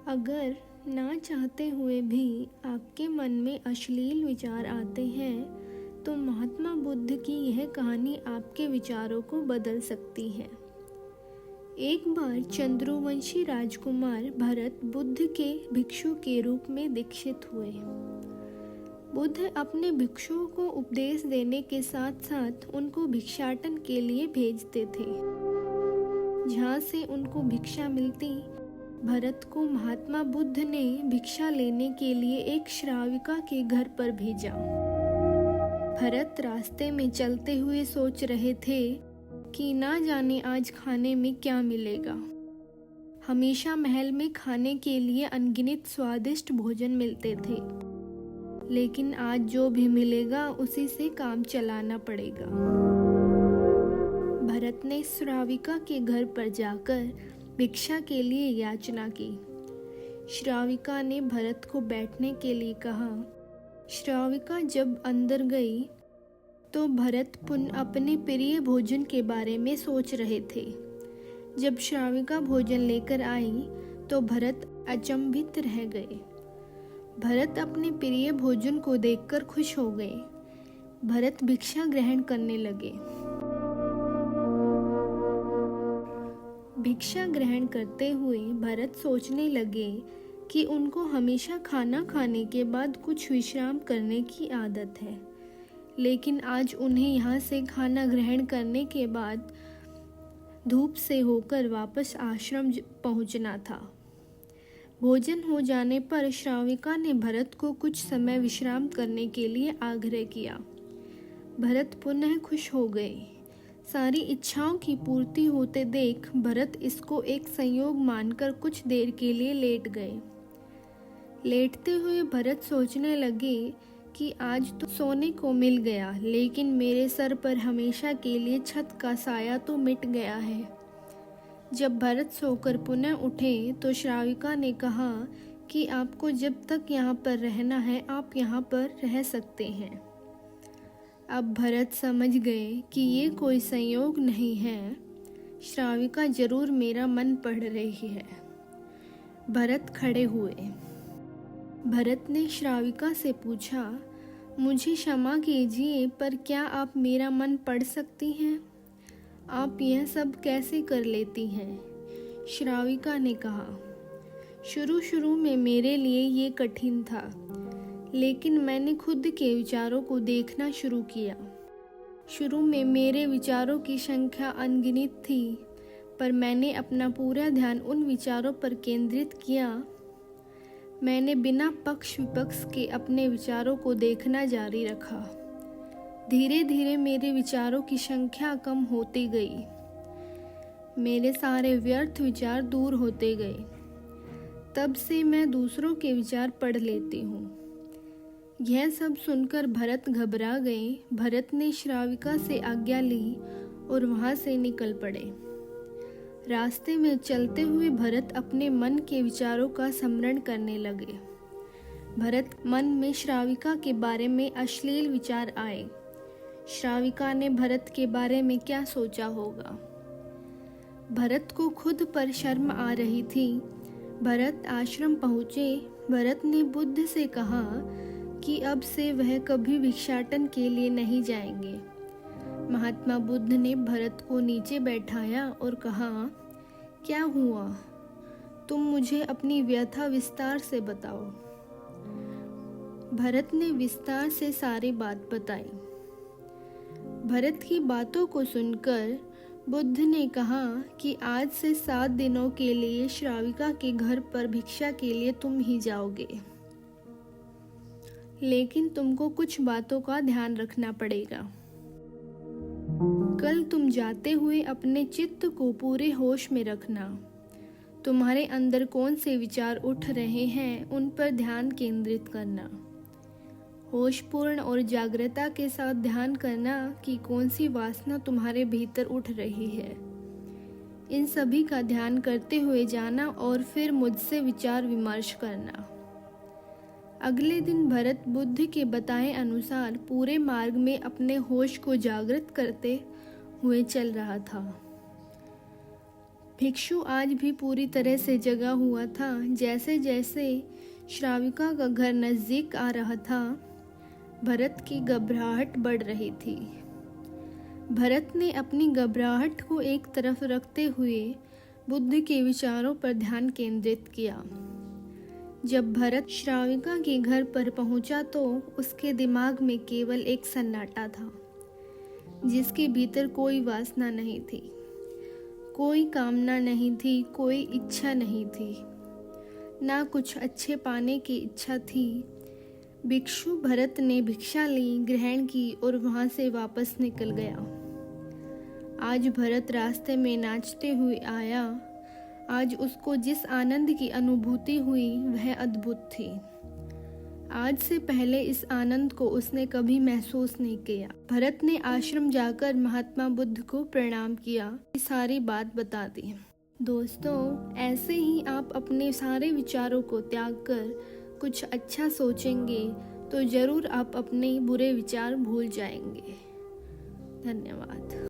अगर ना चाहते हुए भी आपके मन में अश्लील विचार आते हैं तो महात्मा बुद्ध की यह कहानी आपके विचारों को बदल सकती है। एक बार चंद्रवंशी राजकुमार भरत बुद्ध के भिक्षु के रूप में दीक्षित हुए। बुद्ध अपने भिक्षुओं को उपदेश देने के साथ साथ उनको भिक्षाटन के लिए भेजते थे। जहाँ से उनको भिक्षा मिलती, भरत को महात्मा बुद्ध ने भिक्षा लेने के लिए एक श्राविका के घर पर भेजा। भरत रास्ते में चलते हुए सोच रहे थे कि ना जाने आज खाने में क्या मिलेगा। हमेशा महल में खाने के लिए अनगिनत स्वादिष्ट भोजन मिलते थे, लेकिन आज जो भी मिलेगा उसी से काम चलाना पड़ेगा। भरत ने श्राविका के घर पर जाकर भिक्षा के लिए याचना की। श्राविका ने भरत को बैठने के लिए कहा। श्राविका जब अंदर गई तो भरत पुनः अपने प्रिय भोजन के बारे में सोच रहे थे। जब श्राविका भोजन लेकर आई तो भरत अचंभित रह गए। भरत अपने प्रिय भोजन को देखकर खुश हो गए। भरत भिक्षा ग्रहण करने लगे। भिक्षा ग्रहण करते हुए भरत सोचने लगे कि उनको हमेशा खाना खाने के बाद कुछ विश्राम करने की आदत है, लेकिन आज उन्हें यहाँ से खाना ग्रहण करने के बाद धूप से होकर वापस आश्रम पहुँचना था। भोजन हो जाने पर श्राविका ने भरत को कुछ समय विश्राम करने के लिए आग्रह किया। भरत पुनः खुश हो गए। सारी इच्छाओं की पूर्ति होते देख भरत इसको एक संयोग मानकर कुछ देर के लिए लेट गए। लेटते हुए भरत सोचने लगे कि आज तो सोने को मिल गया, लेकिन मेरे सर पर हमेशा के लिए छत का साया तो मिट गया है। जब भरत सोकर पुनः उठे तो श्राविका ने कहा कि आपको जब तक यहाँ पर रहना है आप यहाँ पर रह सकते हैं। अब भरत समझ गए कि ये कोई संयोग नहीं है, श्राविका जरूर मेरा मन पढ़ रही है। भरत खड़े हुए। भरत ने श्राविका से पूछा, मुझे क्षमा कीजिए, पर क्या आप मेरा मन पढ़ सकती हैं? आप यह सब कैसे कर लेती हैं? श्राविका ने कहा, शुरू में मेरे लिए ये कठिन था, लेकिन मैंने खुद के विचारों को देखना शुरू किया। शुरू में मेरे विचारों की संख्या अनगिनत थी, पर मैंने अपना पूरा ध्यान उन विचारों पर केंद्रित किया। मैंने बिना पक्ष विपक्ष के अपने विचारों को देखना जारी रखा। धीरे धीरे मेरे विचारों की संख्या कम होती गई। मेरे सारे व्यर्थ विचार दूर होते गए। तब से मैं दूसरों के विचार पढ़ लेती हूँ। यह सब सुनकर भरत घबरा गए। भरत ने श्राविका से आज्ञा ली और वहाँ से निकल पड़े। रास्ते में चलते हुए भरत अपने मन के विचारों का स्मरण करने लगे। भरत मन में श्राविका के बारे में अश्लील विचार आए। श्राविका ने भरत के बारे में क्या सोचा होगा? भरत को खुद पर शर्म आ रही थी। भरत आश्रम पहुँचे। भरत ने बुद्ध से कहा कि अब से वह कभी भिक्षाटन के लिए नहीं जाएंगे। महात्मा बुद्ध ने भरत को नीचे बैठाया और कहा, क्या हुआ? तुम मुझे अपनी व्यथा विस्तार से बताओ। भरत ने विस्तार से सारी बात बताई। भरत की बातों को सुनकर बुद्ध ने कहा कि आज से 7 दिनों के लिए श्राविका के घर पर भिक्षा के लिए तुम ही जाओगे, लेकिन तुमको कुछ बातों का ध्यान रखना पड़ेगा। कल तुम जाते हुए अपने चित्त को पूरे होश में रखना। तुम्हारे अंदर कौन से विचार उठ रहे हैं उन पर ध्यान केंद्रित करना। होशपूर्ण और जागृता के साथ ध्यान करना कि कौन सी वासना तुम्हारे भीतर उठ रही है। इन सभी का ध्यान करते हुए जाना और फिर मुझसे विचार विमर्श करना। अगले दिन भरत बुद्ध के बताए अनुसार पूरे मार्ग में अपने होश को जागृत करते हुए चल रहा था। भिक्षु आज भी पूरी तरह से जगा हुआ था। जैसे जैसे श्राविका का घर नजदीक आ रहा था, भरत की घबराहट बढ़ रही थी। भरत ने अपनी घबराहट को एक तरफ रखते हुए बुद्ध के विचारों पर ध्यान केंद्रित किया। जब भरत श्राविका के घर पर पहुंचा तो उसके दिमाग में केवल एक सन्नाटा था, जिसके भीतर कोई वासना नहीं थी, कोई कामना नहीं थी, कोई इच्छा नहीं थी, ना कुछ अच्छे पाने की इच्छा थी। भिक्षु भरत ने भिक्षा ली, ग्रहण की और वहां से वापस निकल गया। आज भरत रास्ते में नाचते हुए आया। आज उसको जिस आनंद की अनुभूति हुई वह अद्भुत थी। आज से पहले इस आनंद को उसने कभी महसूस नहीं किया। भरत ने आश्रम जाकर महात्मा बुद्ध को प्रणाम किया, सारी बात बता दी। दोस्तों, ऐसे ही आप अपने सारे विचारों को त्याग कर कुछ अच्छा सोचेंगे तो जरूर आप अपने बुरे विचार भूल जाएंगे। धन्यवाद।